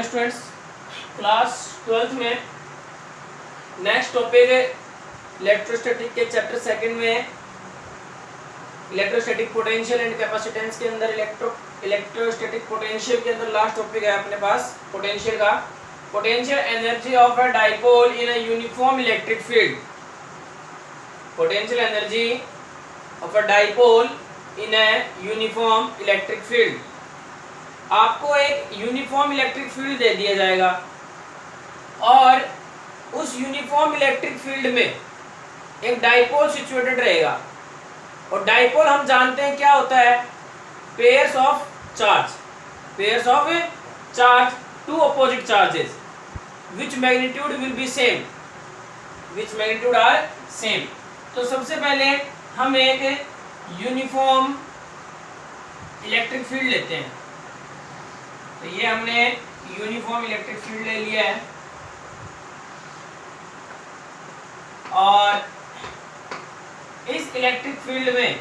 Morning students, class 12th में next topic electrostatic के chapter second में इलेक्ट्रोस्टैटिक पोटेंशियल एंड कैपेसिटेंस के अंदर इलेक्ट्रोस्टैटिक पोटेंशियल के अंदर लास्ट टॉपिक है अपने पास पोटेंशियल का। Potential energy of a dipole in a uniform electric field. Potential energy of a dipole in a uniform electric field. आपको एक यूनिफॉर्म इलेक्ट्रिक फील्ड दे दिया जाएगा और उस यूनिफॉर्म इलेक्ट्रिक फील्ड में एक डाइपोल सिचुएटेड रहेगा और डाइपोल हम जानते हैं क्या होता है, pairs of charge to opposite charges which magnitude will be same, which magnitude are same. तो सबसे पहले हम एक यूनिफॉर्म इलेक्ट्रिक फील्ड लेते हैं। तो ये हमने यूनिफॉर्म इलेक्ट्रिक फील्ड ले लिया है और इस इलेक्ट्रिक फील्ड में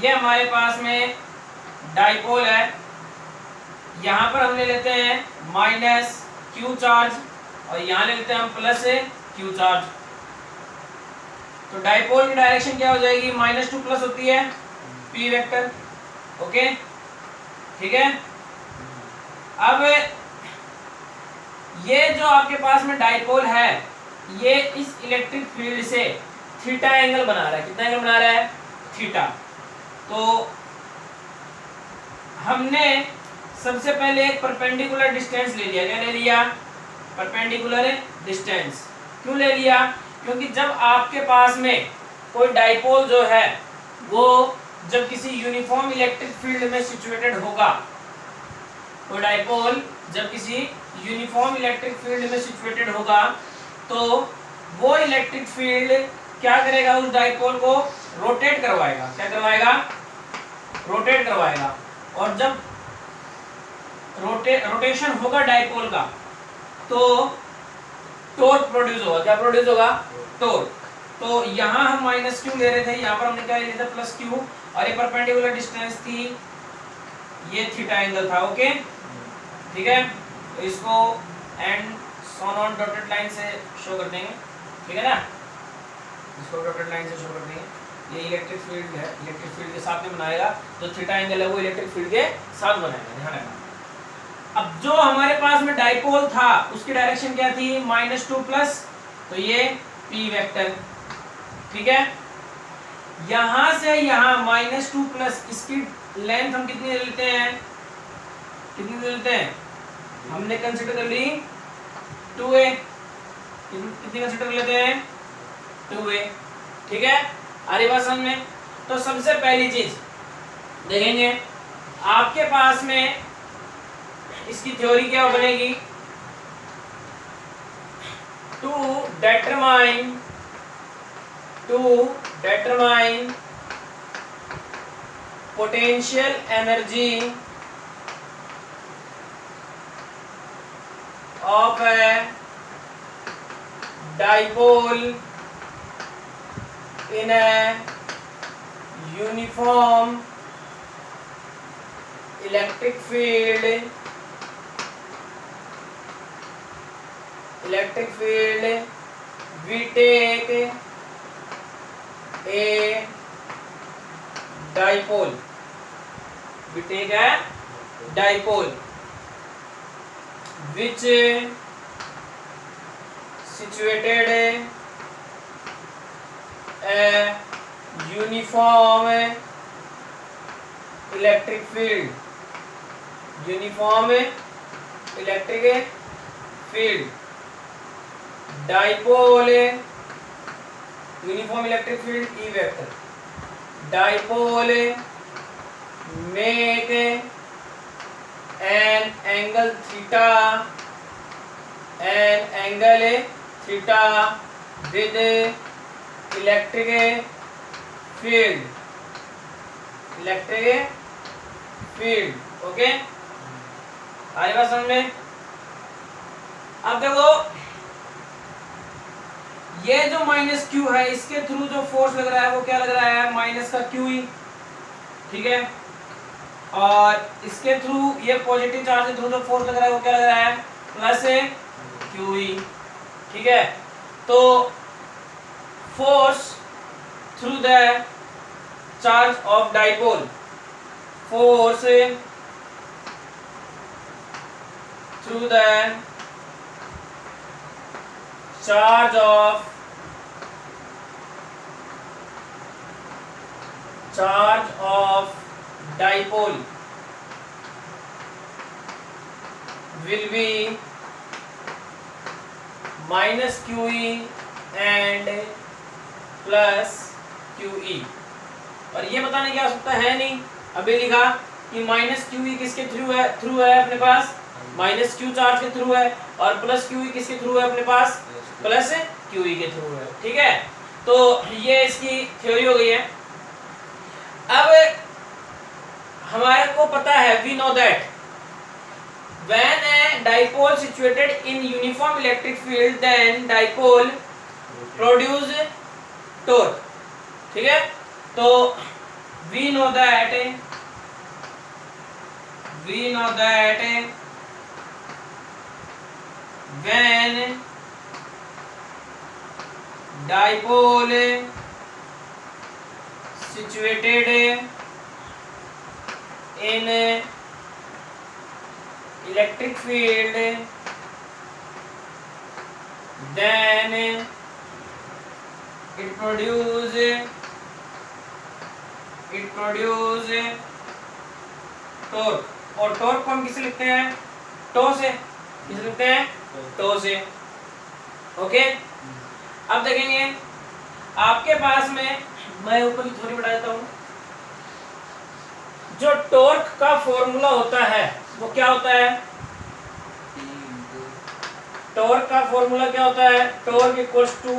ये हमारे पास में डाइपोल है। यहाँ पर हम ले लेते हैं माइनस क्यू चार्ज और यहाँ ले लेते हैं हम प्लस क्यू चार्ज। तो डाइपोल की डायरेक्शन क्या हो जाएगी, -2 प्लस होती है पी वेक्टर। ओके, ठीक है। अब ये जो आपके पास में डाइपोल है ये इस इलेक्ट्रिक फील्ड से थीटा एंगल बना रहा है। कितना एंगल बना रहा है, थीटा। तो हमने सबसे पहले एक परपेंडिकुलर डिस्टेंस ले लिया। क्या ले लिया, परपेंडिकुलर डिस्टेंस। क्यों ले लिया, क्योंकि जब आपके पास में कोई डाइपोल जो है वो जब किसी यूनिफॉर्म इलेक्ट्रिक फील्ड में सिचुएटेड होगा, कोई डाइपोल जब किसी यूनिफॉर्म इलेक्ट्रिक फील्ड में सिचुएटेड होगा तो वो इलेक्ट्रिक फील्ड क्या करेगा, उस डाइपोल को रोटेट करवाएगा। क्या करवाएगा, रोटेट करवाएगा। और जब रोटेशन होगा डाइपोल का तो टॉर्क प्रोड्यूस होगा। क्या प्रोड्यूस होगा, टॉर्क। तो यहाँ हम माइनस क्यू ले रहे थे, यहाँ पर हमने क्या ले लिया था, प्लस क्यू। और ये परपेंडिकुलर डिस्टेंस थी, ये थीटा एंगल था। ओके, ठीक है। तो इसको and shown on dotted line से शो कर देंगे, ठीक है ना। इसको डॉटेड लाइन से शो कर देंगे। ये इलेक्ट्रिक फील्ड है, इलेक्ट्रिक फील्ड के साथ में बनाएगा जो थीटा एंगल है वो इलेक्ट्रिक फील्ड के साथ बनाएगा, ध्यान रखना। अब जो हमारे पास में डाइपोल था उसकी डायरेक्शन क्या थी, -2 प्लस, तो ये पी वेक्टर, ठीक है। यहां से यहां -2 प्लस, इसकी लेंथ हम कितनी लेते हैं, कितनी लेते हैं, हमने कंसीडर कर ली 2a। कितनी कंसीडर लेते हैं, 2a, ठीक है। आरी बात समझ में। तो सबसे पहली चीज देखेंगे आपके पास में इसकी थ्योरी क्या बनेगी, to determine potential energy of a dipole in a uniform electric field, we take a dipole, which situated a uniform electric field, dipole, uniform electric field E vector, dipole make an angle theta with electric field, okay. आई बात समझ में। अब देखो ये जो -q है इसके थ्रू जो फोर्स लग रहा है वो क्या लग रहा है, -qa, ठीक है। और इसके थ्रू ये पॉजिटिव चार्ज के थ्रू जो फोर्स लग रहा है वो क्या लग रहा है, प्लस QE। ठीक है, तो force through the charge of dipole, force through the charge of dipole will be minus QE and plus QE। और ये बताने की आवश्यकता है नहीं, अभी लिखा कि माइनस QE किसके थ्रू है अपने पास, माइनस Q चार्ज के थ्रू है, और प्लस QE किसके थ्रू है अपने पास, प्लस QE के थ्रू है। ठीक है, तो ये इसकी थ्योरी हो गई है। अब हमारे को पता है, we know that when a dipole situated in uniform electric field then dipole produce torque. ठीक है, तो we know that when dipole situated in electric field then it produce torque। और टॉर्क को हम किसे लिखते हैं, टो से, किसे लिखते हैं, टो से। ओके, अब देखेंगे आपके पास में, मैं ऊपर की थोड़ी बढ़ा देता हूं, जो टॉर्क का फॉर्मूला होता है वो क्या होता है, टॉर्क का फॉर्मूला क्या होता है, torque equals to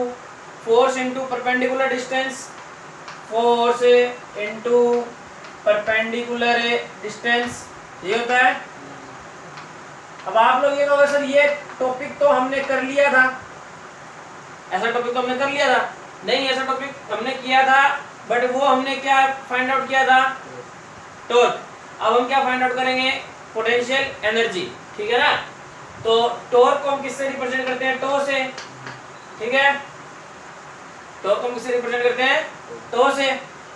force into perpendicular distance, force into perpendicular distance, ये होता है। अब आप लोग ये कहोगे सर ये टॉपिक तो हमने कर लिया था, ऐसा टॉपिक तो हमने कर लिया था। नहीं, ऐसा टॉपिक हमने किया था, बट वो हमने क्या फाइंड आउट किया था, टॉर्क। अब हम क्या फाइंड आउट करेंगे, पोटेंशियल एनर्जी। ठीक है ना, तो टॉर्क को हम किससे रिप्रेजेंट करते हैं, टो से। ठीक है, टॉर्क को हम किससे रिप्रेजेंट करते हैं, टो से।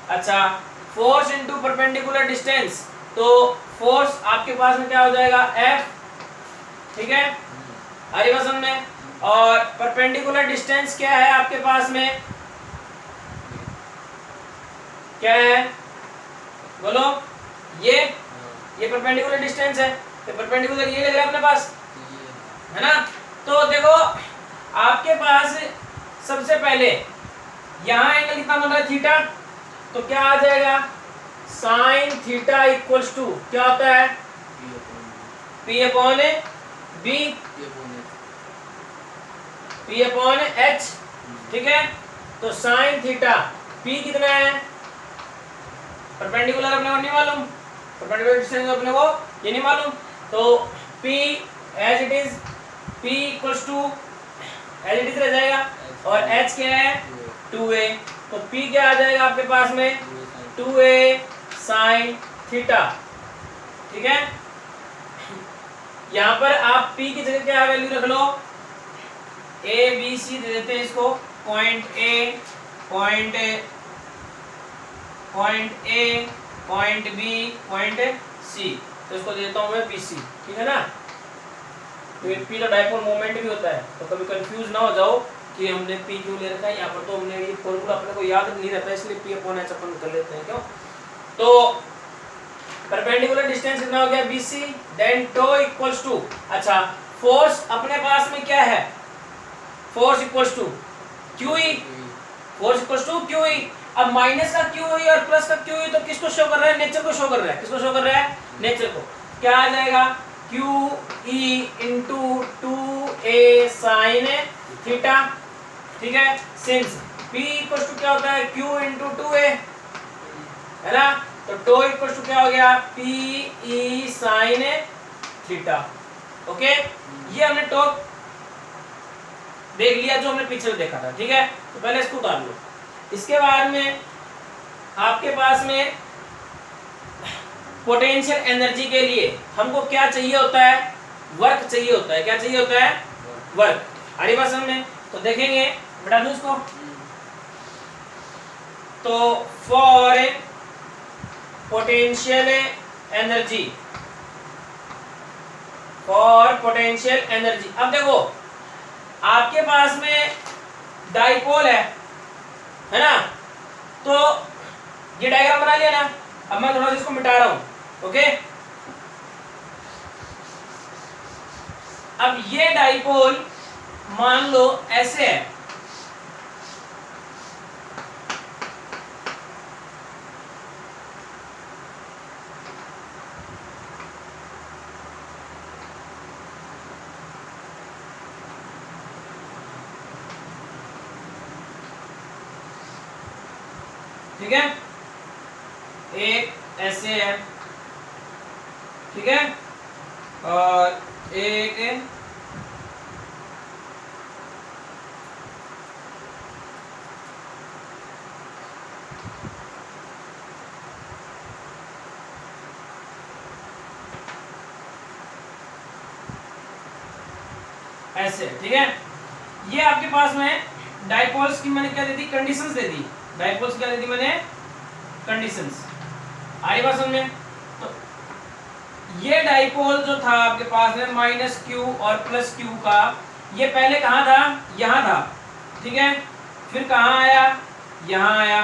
अच्छा, फोर्स इनटू परपेंडिकुलर डिस्टेंस, तो फोर्स आपके पास में क्या हो जाएगा, F। ठीक है, हरी वजन में, और परपेंडिकुलर डिस्टेंस क्या है आपके पास में, क्या है बोलो, ये परपेंडिकुलर डिस्टेंस है, तो परपेंडिकुलर ये लग रहा है अपने पास, है ना। तो देखो आपके पास सबसे पहले यहाँ एंगल कितना बन रहा है, थीटा, तो क्या आ जाएगा, साइन थीटा इक्वल्स टू क्या होता है, P upon B, P upon H। ठीक है, तो साइन थीटा P कितना है, परपेंडिकुलर अपने को नहीं मालूम, परपेंडिकुलर डिस्टेंस अपने को ये नहीं मालूम, तो P as it is, P equals to as it is रह जाएगा, और H क्या है, 2a, तो P क्या आ जाएगा आपके पास में, 2a साइन थीटा। ठीक है, यहाँ पर आप P की जगह क्या वैल्यू रख लो, A B C दे देते हैं इसको, point A, point A, point B, point C, तो इसको दे देता हूँ मैं BC। ठीक है ना, तो P का डाइपोल मोमेंट भी होता है, तो कभी कंफ्यूज ना हो जाओ कि हमने P क्यों ले रखा है, यहाँ पर तो हमने ये फॉर्मूला अपने को याद नहीं रहता, इसलिए P अपॉन H अपन कर लेते हैं, क्यों। तो परपेंडिकुलर डिस्टेंस कितना हो गया, BC, then tau equals to, अच्छा फोर्स अपने पास में क्या है, force equals to QE, force equals to QE। अब माइनस का QE और प्लस का QE तो किसको शो कर रहा है, नेचर को शो कर रहा है, किसको शो कर रहा है, नेचर को। क्या आ जाएगा, QE into 2a sine theta. ठीक है, सिंस P इक्वल्स टू क्या होता है, Q इंटू 2a, है ना, तो टो इक्वल्स टू क्या हो गया, PE साइन थीटा। ओके, ये हमने टॉर्क देख लिया जो हमने पीछे देखा था। ठीक है, तो पहले इसको उतार लो। इसके बाद में आपके पास में पोटेंशियल एनर्जी के लिए हमको क्या चाहिए होता है, वर्क चाहिए होता है। क्या चाहिए होता है, वर्क। आ रही बात समझ में? तो देखेंगे, बता दूं इसको, तो for potential energy, for potential energy. अब देखो आपके पास में डाइपोल है ना, तो ये डायग्राम बना लिया ना। अब मैं थोड़ा सा इसको मिटा रहा हूं, ओके। अब ये डाइपोल मान लो ऐसे है, ठीक है, एक ऐसे है, ठीक है, और एक ऐसे, ठीक है। ये आपके पास में डाइपोल्स की मैंने क्या दे दी, कंडीशंस दे दी। डाइपोल्स क्या दे दी मैंने, कंडीशंस। आई बात समझ में? तो ये डाइपोल जो था आपके पास में माइनस क्यू और प्लस क्यू का, ये पहले कहाँ था, यहाँ था, ठीक है। फिर कहाँ आया, यहाँ आया,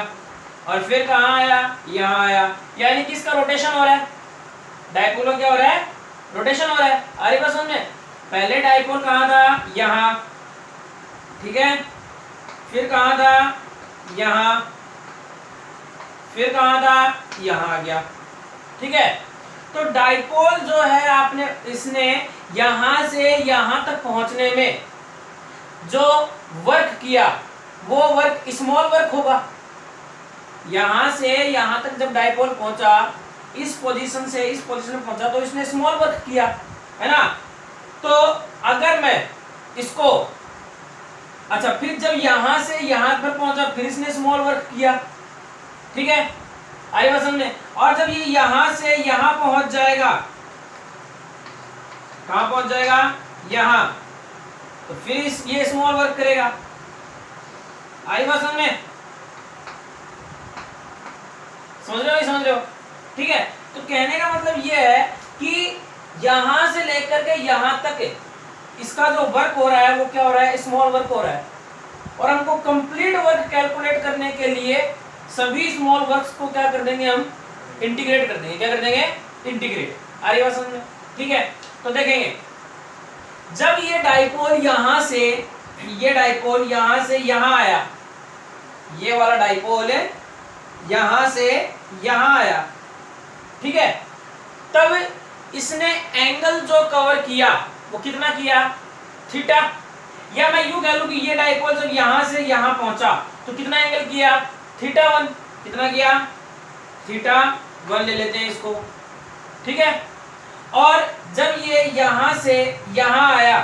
और फिर कहाँ आया, यहाँ आया। यानी कि इसका रोटेशन हो रहा है, डाइपोल का क्या हो रहा है, रोटेशन हो रहा है। अरे बात समझ में? पहले डाइपोल कहाँ था, यहाँ, ठीक है, फिर कहाँ था, यहाँ, फिर कहाँ था, यहाँ आ गया, ठीक है। तो डाइपोल जो है आपने, इसने यहां से यहां तक पहुंचने में जो वर्क किया वो वर्क स्मॉल वर्क होगा। यहां से यहां तक जब डाइपोल पहुंचा, इस पोजीशन से इस पोजीशन में पहुंचा, तो इसने स्मॉल वर्क किया, है ना। तो अगर मैं इसको, अच्छा, फिर जब यहां से यहां पर पहुंचा, फिर इसने स्मॉल वर्क किया, ठीक है, आई बात समझ में? और जब ये यहां से यहां पहुंच जाएगा, कहां पहुंच जाएगा, यहां, तो फिर ये स्मॉल वर्क करेगा। आई बात समझ में? समझ रहे हो, नहीं समझ रहे हो? ठीक है। तो कहने का मतलब ये है कि यहां से लेकर के यहां तक इसका जो वर्क हो रहा है वो क्या हो रहा है, स्मॉल वर्क हो रहा है। और हमको कंप्लीट वर्क कैलकुलेट करने के लिए सभी स्मॉल वर्क्स को क्या कर देंगे, हम इंटीग्रेट कर देंगे। क्या कर देंगे, इंटीग्रेट। आ रही बात समझ में? ठीक है। तो देखेंगे, जब ये डाइपोल यहां से, ये डाइपोल यहां से यहां आया, ये वाला डाइपोल है यहां से यहां आया, ठीक है, तब इसने एंगल जो कवर किया वो कितना किया, थीटा। या मैं यूं कह लूं कि ये डाइपोल जब यहां से यहां पहुंचा तो कितना एंगल किया, थीटा 1। कितना किया, थीटा 1 ले लेते हैं इसको, ठीक है। और जब ये यहां से यहां आया,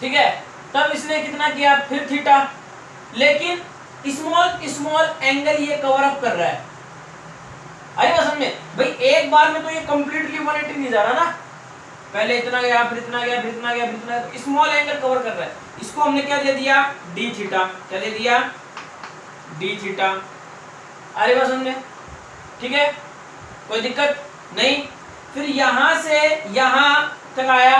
ठीक है, तब इसने कितना किया, फिर थीटा। लेकिन स्मॉल स्मॉल एंगल ये कवर अप कर रहा है। अरे बात समझ में? भाई एक बार में तो ये कंप्लीटली 180 नहीं जा रहा ना, पहले इतना गया, फिर इतना गया, फिर इतना गया, फिर इतना गया, तो स्मॉल एंगल कवर कर रहा है। इसको हमने क्या दे दिया, डी थीटा। क्या दे दिया, डी थीटा। अरे बात समझ में? ठीक है, कोई दिक्कत नहीं। फिर यहां से यहां तक आया,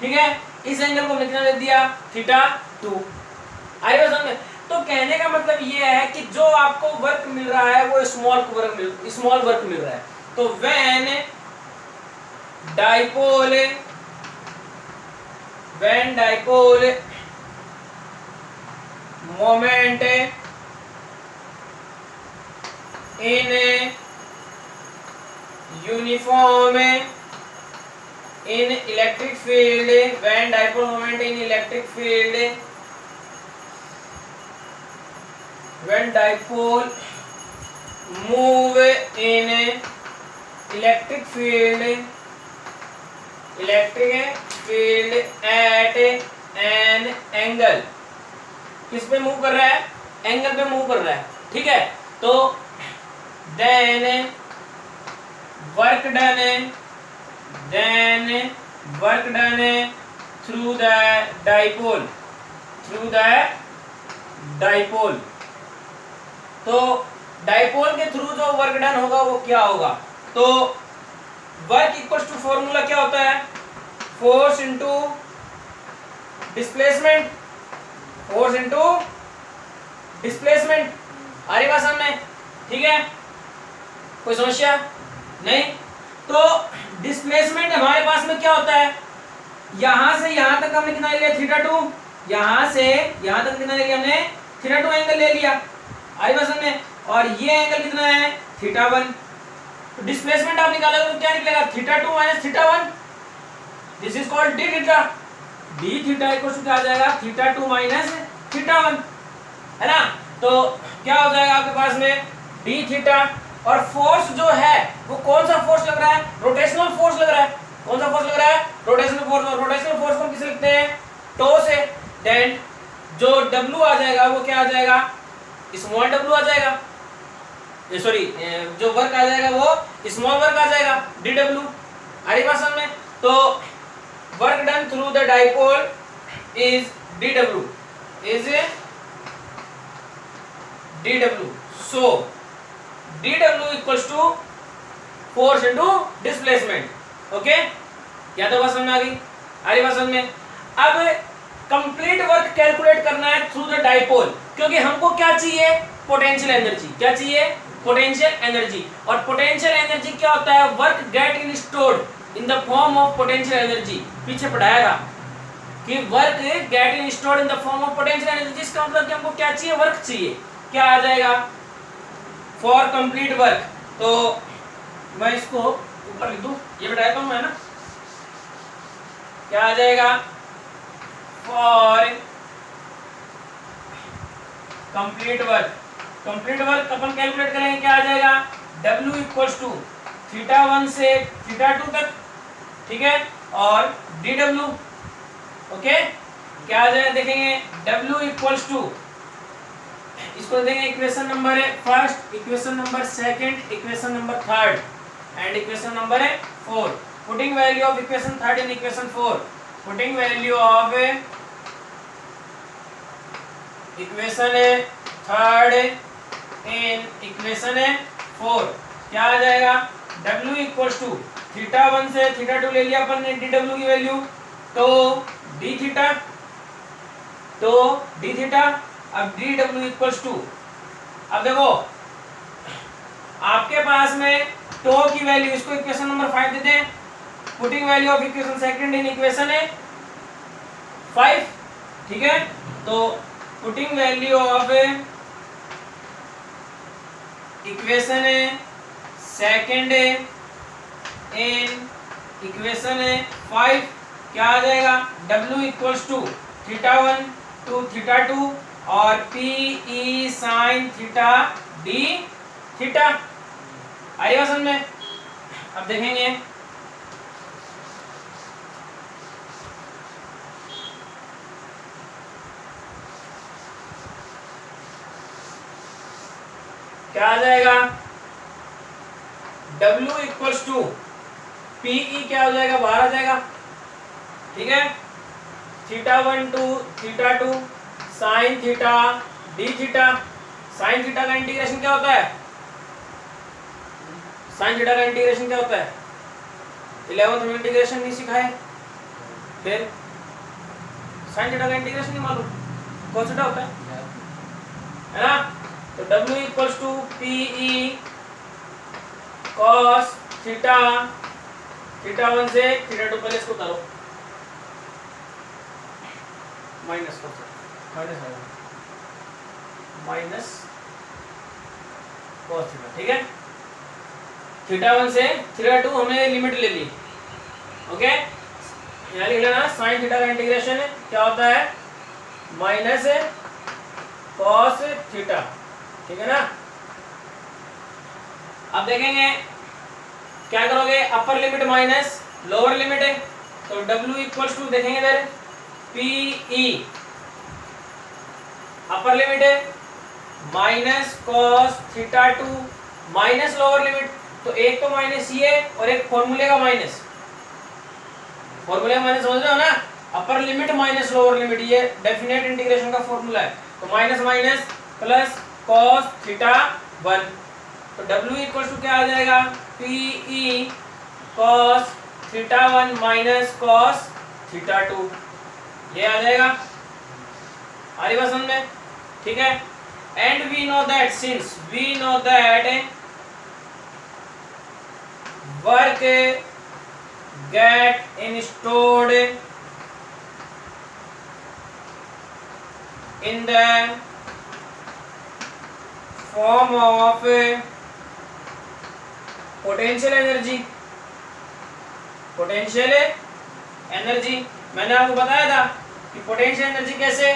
ठीक है, इस एंगल को हमने कितना दे दिया, थीटा 2। अरे बात समझ में? तो कहने का मतलब ये है कि जो आपको वर्क मिल रहा है वो स्मॉल वर्क मिल रहा है। तो when dipole moment in uniform in electric field, when dipole moment in electric field, when dipole move in electric field at an angle, किस पे मूव कर रहा है, एंगल पे मूव कर रहा है, ठीक है। तो then work done then work done through the dipole, through the dipole. तो डाइपोल के थ्रू जो वर्क डन होगा वो क्या होगा? तो वर्क इक्वल्स टू फॉर्मूला क्या होता है? Force into displacement, force into displacement. आ रही बात समझ में? ठीक है, कोई समस्या नहीं? तो डिस्प्लेसमेंट हमारे पास में क्या होता है? यहां से यहां तक हमने कितना ले लिया? θ2। यहां से यहां तक कितना ले लिया हमने? θ2 एंगल ले लिया। आ रही बात समझ में? और ये एंगल कितना है? θ1। तो डिस्प्लेसमेंट आप निकालोगे तो क्या निकलेगा? θ2 minus θ1। This is called D theta. D theta equal to क्या आ जाएगा? θ2 माइनस θ1, है ना? तो क्या हो जाएगा आपके पास में? D theta. और फोर्स जो है वो कौन सा फोर्स लग रहा है? रोटेशनल फोर्स लग रहा है। कौन सा फोर्स लग रहा है? Rotational force. और रोटेशनल फोर्स को किसे लिखते हैं? टो से। देन जो W आ जाएगा वो क्या आ जाएगा? स्मॉल w आ जाएगा। सॉरी, जो वर्क आ जाएगा वो स्मॉल वर्क आ जाएगा, dw। आ रही बात समझ में? तो work done through the dipole is dw, is dw। So dw equals to force into displacement. Okay, क्या तो बात समझ में आ गई? आ रही बात समझ में? अब कंप्लीट वर्क कैलकुलेट करना है थ्रू द डाइपोल, क्योंकि हमको क्या चाहिए? Potential energy. क्या चाहिए? Potential energy. और पोटेंशियल एनर्जी क्या होता है? Work get in stored in the form of potential energy. पीछे पढ़ाया था कि work get in stored in the form of potential energy. इसका मतलब कि हमको क्या चाहिए? वर्क चाहिए। क्या आ जाएगा? For complete work. तो मैं इसको ऊपर लिख दूं, ये बताया हूं मैं ना। क्या आ जाएगा? For complete work. Complete work upon calculate करेंगे, क्या आ जाएगा? W इक्वल्स टू θ1 से θ2 तक, ठीक है, और dw। ओके, क्या आ जाएगा देखेंगे? W इक्वल्स टू, इसको देखेंगे इक्वेशन नंबर है first, equation number second, equation number third and equation number है 4। Putting value of equation third in equation 4, putting value of equation third in equation 4, क्या आ जाएगा? W इक्वल्स टू θ1 से θ2 ले लिया अपन ने dw की वैल्यू, तो d थीटा, तो d थीटा। अब dw इक्वल्स टू, अब देखो आपके पास में टो की वैल्यू, इसको इक्वेशन नंबर 5 देते हैं। Putting value of equation second in equation 5, ठीक है। तो putting value of equation second in equation 5, क्या आ जाएगा? W इक्वल्स टू θ1 टू θ2 और PE sin theta d theta. आइएगा समझ में? अब देखेंगे क्या आ जाएगा? W इक्वल्स टू PE क्या हो जाएगा? बाहर आ जाएगा, ठीक है। θ1 to θ2 sine theta D theta. Sine theta का इंटीग्रेशन क्या होता है? साइन थीटा का इंटीग्रेशन क्या होता है? 11th में इंटीग्रेशन नहीं सिखाए, फिर साइन थीटा का इंटीग्रेशन नहीं मालूम? कौन सा होता है ना? तो W equals to PE cos theta, θ1 से θ2, पहले इसको उतारो, माइनस कर सकते, माइनस cos थीटा, ठीक है। θ1 से θ2 हमने लिमिट ले ली, ओके। यहाँ लिख लेना साइन थीटा का इंटीग्रेशन क्या होता है? माइनस cos थीटा, ठीक है ना। अब देखेंगे क्या करोगे? Upper limit minus lower limit है, तो W इक्वल्स टू देखेंगे इधर PE अपर लिमिट है minus cos θ2 minus lower limit तो एक तो माइनस ये और एक फॉर्मूले का माइनस, फॉर्मूले का माइनस समझ रहे हो ना, अपर लिमिट माइनस लोअर लिमिट, ये डेफिनेट इंटीग्रेशन का फॉर्मूला है। तो minus minus plus cos theta 1, तो W इक्वल टू क्या आ जाएगा, PE cos theta 1 minus cos theta 2, ये आ जाएगा। आ रही बात समझ में? ठीक है। And we know that, since we know that work get installed in the form of potential energy, potential energy मैंने आपको बताया था कि पोटेंशियल एनर्जी कैसे,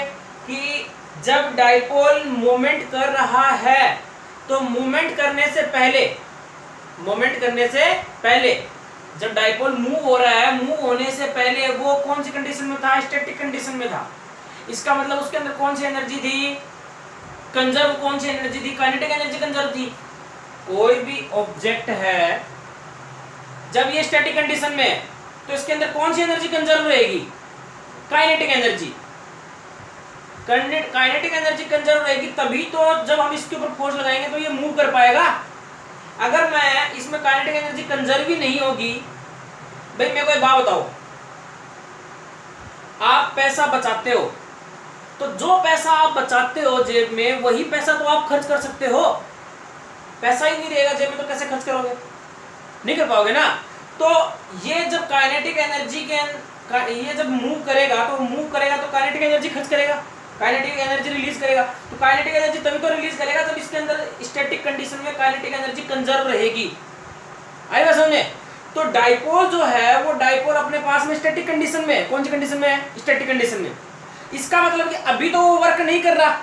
कि जब डाइपोल मूवमेंट कर रहा है तो मूवमेंट करने से पहले, मूवमेंट करने से पहले, जब डाइपोल मूव हो रहा है, मूव होने से पहले वो कौन सी कंडीशन में था, स्टैटिक कंडीशन में था। इसका मतलब उसके अंदर कौन सी एनर्जी थी, कंजर्व कौन सी एनर्जी थी, काइनेटिक एनर्जी कंजर्व थी। कोई भी ऑब्जेक्ट है जब ये स्टैटिक कंडीशन में है तो इसके अंदर कौन सी एनर्जी कंजर्व रहेगी, kinetic energy. Kinetic energy conserve रहेगी तभी तो जब हम इसके ऊपर फोर्स लगाएंगे तो ये मूव कर पाएगा। अगर मैं इसमें काइनेटिक एनर्जी कंजर्व ही नहीं होगी, भाई मेरे को एक बात बताओ, आप पैसा बचाते हो तो जो पैसा आप बचाते हो जेब में वही पैसा तो आप खर्च कर सकते हो, पैसा ही नहीं रहेगा जेब में तो कैसे खर्च करोगे, नहीं कर पाओगे ना। तो ये जब काइनेटिक एनर्जी के ये जब मूव करेगा तो काइनेटिक एनर्जी खर्च करेगा, काइनेटिक एनर्जी रिलीज करेगा। तो काइनेटिक एनर्जी तभी तो रिलीज करेगा जब इसके अंदर स्टैटिक कंडीशन में काइनेटिक एनर्जी कंजर्व रहेगी। आई बात समझ में? तो डाइपोल जो है वो डाइपोल अपने पास में स्टैटिक कंडीशन में है। कौन सी कंडीशन में है? स्टैटिक कंडीशन में। इसका मतलब कि अभी तो वो वर्क नहीं कर रहा,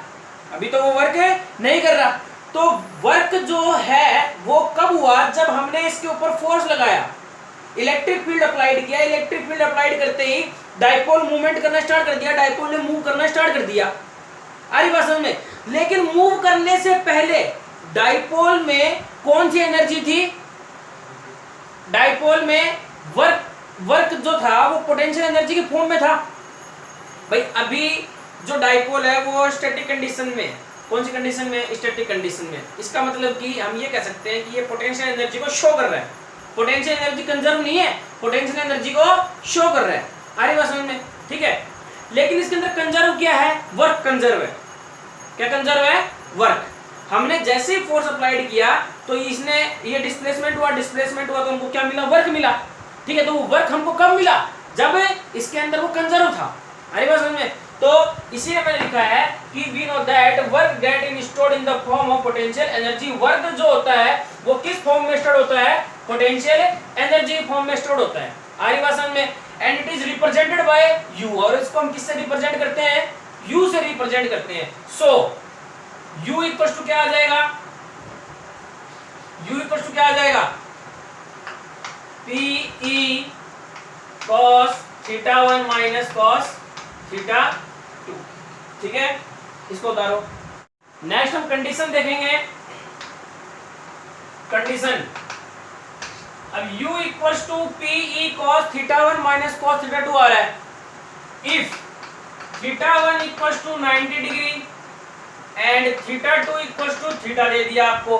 अभी तो वो वर्क नहीं कर रहा। तो वर्क जो है वो कब हुआ, जब हमने इसके ऊपर फोर्स लगाया, इलेक्ट्रिक फील्ड अप्लाइड किया। इलेक्ट्रिक फील्ड अप्लाइड करते ही डाइपोल मूवमेंट करना स्टार्ट कर दिया, डाइपोल ने मूव करना स्टार्ट कर दिया। आ रही बात समझ में? लेकिन मूव करने से पहले डाइपोल में कौन सी एनर्जी थी? डाइपोल में वर्क जो था वो पोटेंशियल एनर्जी के फॉर्म में था। भाई अभी जो डाइपोल है वो स्टैटिक कंडीशन में, कौन सी कंडीशन में? स्टैटिक कंडीशन में। इसका मतलब कि हम ये कह सकते हैं कि ये पोटेंशियल एनर्जी को शो कर रहा है। पोटेंशियल एनर्जी कंजर्व नहीं है, पोटेंशियल एनर्जी को शो कर रहा है। आ रही बात समझ में? ठीक है। लेकिन इसके अंदर कंजर्व क्या है? वर्क कंजर्व है। क्या कंजर्व है? वर्क। हमने जैसे ही फोर्स अप्लाइड किया तो इसने ये डिस्प्लेसमेंट हुआ तो हमको क्या मिला? वर्क मिला। ठीक है। तो वो वर्क हमको कब मिला? जब इसके अंदर वो कंजर्व था। आ रही बात समझ में? तो इसीलिए मैंने लिखा है कि we know that work get in stored in the form of potential energy. Work जो होता है वो किस फॉर्म में स्टोर होता है? पोटेंशियल एनर्जी फॉर्म में स्टोर होता है। आ रही बात समझ में? And it is represented by you. और इसको हम किससे रिप्रेजेंट करते हैं? यू से रिप्रेजेंट करते हैं। सो यू इक्वल टू क्या आ जाएगा? यू इक्वल टू क्या आ जाएगा? PE cos theta 1 minus cos theta 2। ठीक है, इसको उतारो। नेक्स्ट हम कंडीशन देखेंगे। कंडीशन, अब u equals to PE cos theta 1 minus cos theta 2 आ रहा है। If theta 1 equals to 90 degree and theta 2 equals to theta दे दिया आपको,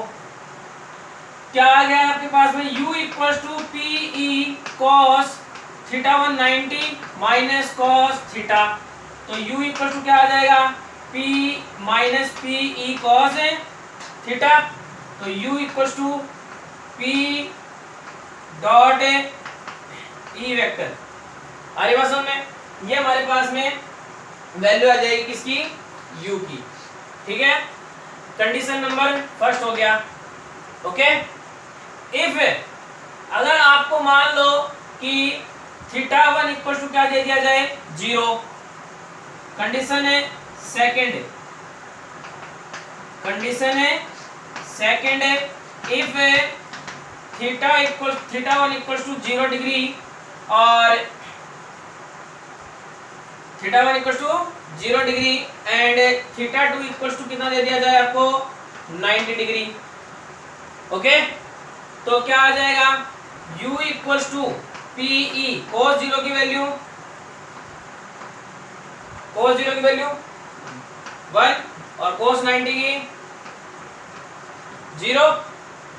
क्या आ गया आपके पास में? u equals to PE cos theta 1 90 minus cos theta. तो u इक्वल टू क्या आ जाएगा? p minus PE cos theta. तो u equal to p dot E vector. आ रही बात समझ में? ये हमारे पास में वैल्यू आ जाएगी किसकी? u की। ठीक है, कंडीशन नंबर फर्स्ट हो गया। ओके। इफ अगर आपको मान लो कि थीटा 1 इक्वल टू क्या दे दिया जाए? 0। कंडीशन है सेकंड, कंडीशन है second, if theta 1 equal to 0 degree और theta 1 equal to 0 degree and theta 2 equal to कितना दे दिया जाए आपको? 90 डिग्री। ओके। तो क्या आ जाएगा u equals to PE cos 0 की वैल्यू 1 और cos 90 की 0।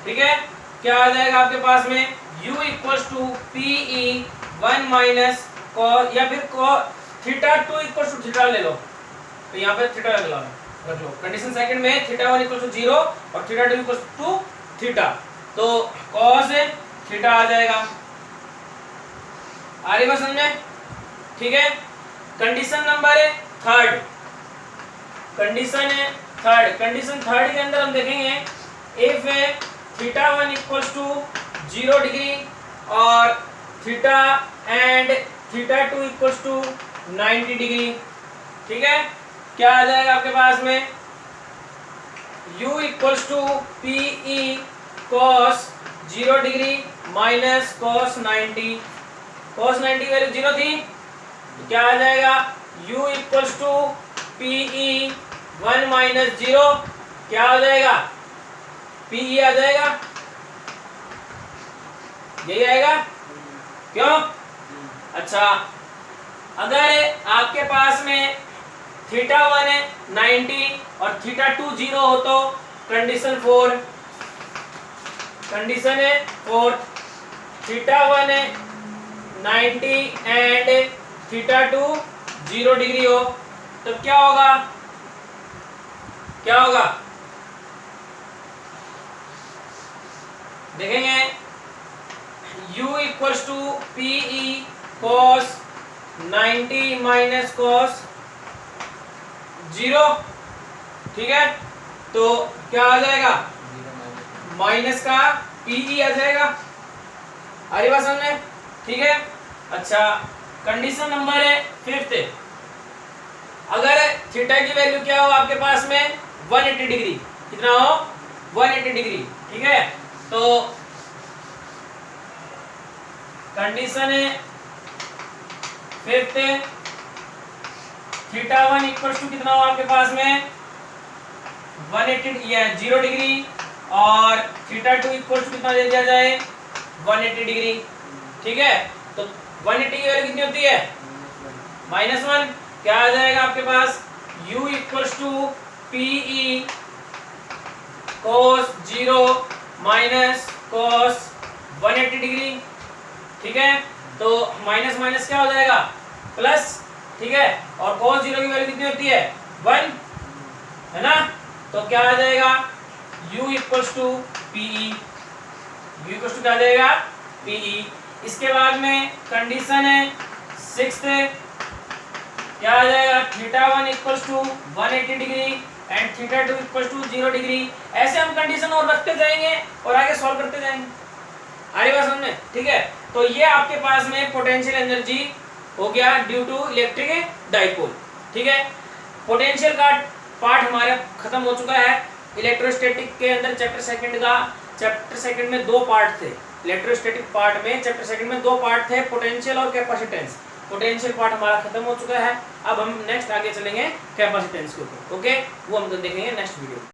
ठीक है, क्या आ जाएगा आपके पास में u equals to PE 1 minus cos या फिर थीटा 2 इक्वल्स टू थीटा ले लो, तो यहाँ पे थीटा रख लो। कंडीशन सेकंड में थीटा 1 इक्वल्स टू 0 और थीटा 2 इक्वल्स टू थीटा, तो cos थीटा आ जाएगा। आ रही बात समझ में? ठीक है, condition number third, condition third के अंदर हम देखेंगे if theta 1 equals to 0 degree और theta and theta 2 equals to 90 degree. ठीक है, क्या आ जाएगा आपके पास में u equals to PE cos 0 degree minus cos 90 value 0 थी, तो क्या आ जाएगा u equals to PE 1 minus 0, क्या हो जाएगा पीई आ जाएगा, यही आएगा। क्यों? अच्छा, अगर आपके पास में थीटा 1 90 और थीटा 2 0 हो तो condition 4 theta 1 90 and theta 2 0 degree हो तो क्या होगा देखेंगे u equals to PE cos 90 minus cos 0। ठीक है, तो क्या आ जाएगा माइनस का पीई आ जाएगा। अरे बात समझ में? ठीक है, अच्छा कंडीशन नंबर है फिफ्थ, अगर थीटा की वैल्यू क्या हो आपके पास में 180 डिग्री, कितना हो 180 डिग्री। ठीक है, तो कंडीशन है फिफ्थ, थीटा 1 इक्वल्स टू कितना हो आपके पास में 180 या 0 डिग्री और थीटा 2 इक्वल्स टू कितना दे दिया जाए 180 डिग्री। ठीक है, तो 180 की वैल्यू कितनी होती है -1, क्या आ जाएगा आपके पास u equals to PE cos 0 minus cos 180 degree. ठीक है, तो माइनस माइनस क्या हो जाएगा प्लस। ठीक है, और cos 0 की वैल्यू कितनी होती है 1, है ना, तो क्या आ जाएगा u इक्वल्स टू पीई, क्या आ जाएगा पीई। इसके बाद में कंडीशन है सिक्स्थ, क्या आ जाएगा theta 1 equals to 180 degree and theta 2 equals to 0 degree. ऐसे हम कंडीशन और रखते जाएंगे और आगे सॉल्व करते जाएंगे। आगे बात समझ में? ठीक है, तो ये आपके पास में पोटेंशियल एनर्जी हो गया ड्यू टू इलेक्ट्रिक डाइपोल। ठीक है, पोटेंशियल का पार्ट हमारा खत्म हो चुका है। इलेक्ट्रोस्टैटिक के अंदर चैप्टर सेकंड में 2 पार्ट थे। इलेक्ट्रोस्टैटिक पार्ट में चैप्टर सेकंड में 2 पार्ट थे, पोटेंशियल और कैपेसिटेंस। पोटेंशियल पार्ट हमारा खत्म हो चुका है, अब हम नेक्स्ट आगे चलेंगे कैपेसिटेंस के ऊपर। ओके, वो हम देखेंगे नेक्स्ट वीडियो।